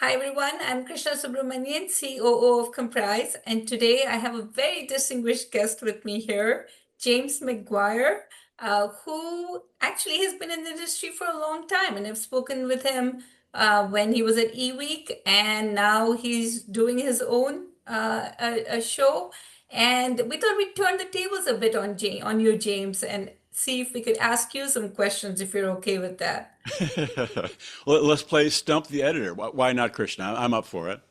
Hi everyone, I'm Krishna Subramanian, COO of Komprise, and today I have a very distinguished guest with me here, James Maguire, who actually has been in the industry for a long time, and I've spoken with him when he was at eWeek, and now he's doing his own a show. And we thought we'd turn the tables a bit on you, James, and see if we could ask you some questions if you're okay with that. Let's play Stump the Editor. Why not, Krishna? I'm up for it.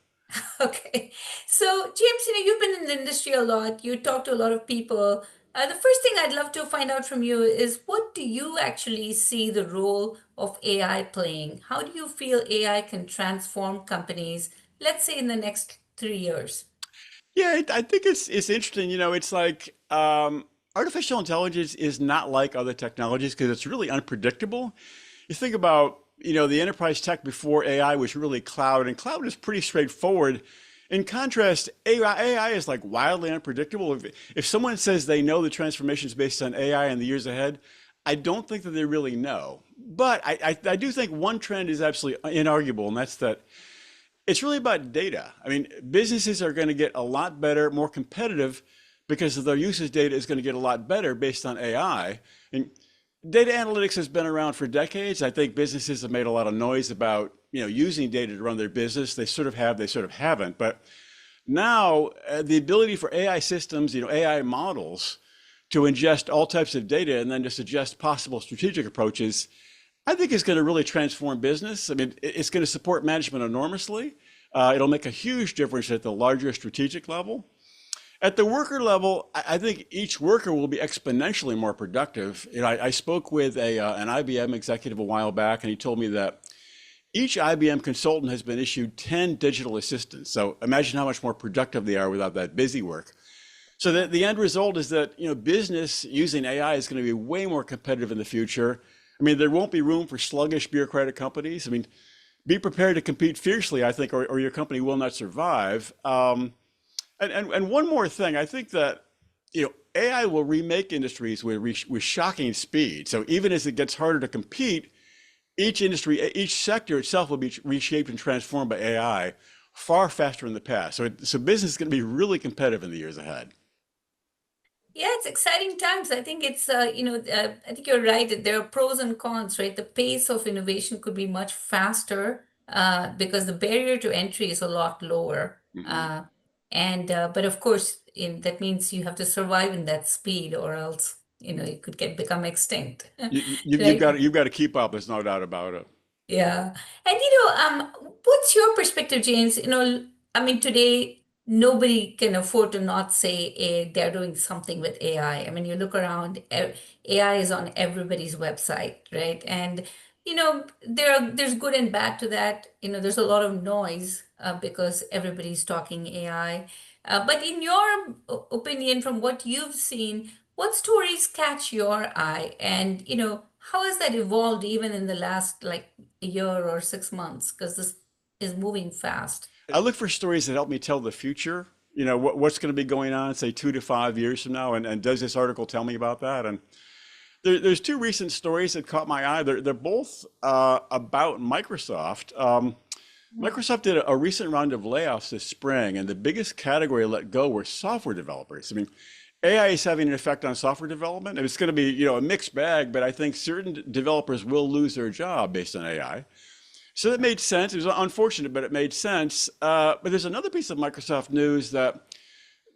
Okay. So, James, you've been in the industry a lot. You talk to a lot of people. The first thing I'd love to find out from you is what do you actually see the role of AI playing? How do you feel AI can transform companies, let's say in the next 3 years? Yeah, I think it's interesting. It's like artificial intelligence is not like other technologies because it's really unpredictable. You think about, the enterprise tech before AI was really cloud, and cloud is pretty straightforward. In contrast, AI is like wildly unpredictable. If someone says they know the transformation is based on AI in the years ahead, I don't think that they really know. But I do think one trend is absolutely inarguable, and that's that it's really about data. I mean, businesses are going to get a lot better, more competitive because of their usage data is going to get a lot better based on AI. And data analytics has been around for decades. I think businesses have made a lot of noise about, using data to run their business. They sort of have, they sort of haven't. But now the ability for AI systems, AI models to ingest all types of data and then to suggest possible strategic approaches, I think is going to really transform business. I mean, it's going to support management enormously. It'll make a huge difference at the larger strategic level. At the worker level, I think each worker will be exponentially more productive. I spoke with an IBM executive a while back, and he told me that each IBM consultant has been issued 10 digital assistants. So imagine how much more productive they are without that busy work. So the end result is that business using AI is going to be way more competitive in the future. I mean, there won't be room for sluggish bureaucratic companies. I mean, be prepared to compete fiercely, I think, or your company will not survive. And one more thing, I think that AI will remake industries with shocking speed. So even as it gets harder to compete, each industry, each sector itself will be reshaped and transformed by AI far faster in the past. So business is going to be really competitive in the years ahead. Yeah, it's exciting times. I think I think you're right. That there are pros and cons, right? The pace of innovation could be much faster because the barrier to entry is a lot lower. Mhm. But of course, that means you have to survive in that speed, or else, you could become extinct, You've right? got to keep up. There's no doubt about it. Yeah. And what's your perspective, James? I mean, today nobody can afford to not say they're doing something with AI. I mean, you look around, AI is on everybody's website, right? And there's good and bad to that. There's a lot of noise because everybody's talking AI. But in your opinion, from what you've seen, what stories catch your eye? And how has that evolved even in the last like a year or 6 months? Because this is moving fast. I look for stories that help me tell the future. What's going to be going on, say 2 to 5 years from now, and does this article tell me about that? And there's two recent stories that caught my eye. They're both about Microsoft. Microsoft did a recent round of layoffs this spring, and the biggest category let go were software developers. I mean, AI is having an effect on software development, and it's going to be, a mixed bag, but I think certain developers will lose their job based on AI. So that made sense. It was unfortunate, but it made sense. But there's another piece of Microsoft news that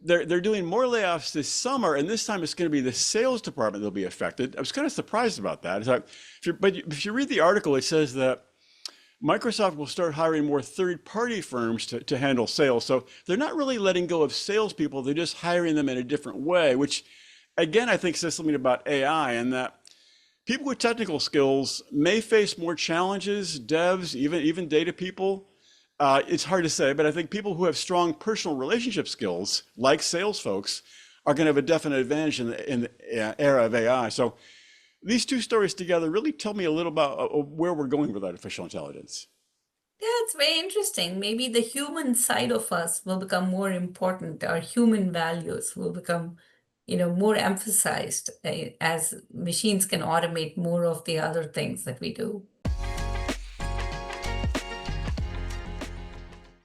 they're doing more layoffs this summer, and this time it's going to be the sales department that'll be affected. I was kind of surprised about that. It's like, if you read the article, it says that Microsoft will start hiring more third-party firms to handle sales. So they're not really letting go of salespeople; they're just hiring them in a different way, which, again, I think says something about AI and that people with technical skills may face more challenges, devs, even data people. It's hard to say, but I think people who have strong personal relationship skills, like sales folks, are going to have a definite advantage in the era of AI. So these two stories together really tell me a little about where we're going with artificial intelligence. Yeah, it's very interesting. Maybe the human side of us will become more important. Our human values will become, more emphasized as machines can automate more of the other things that we do.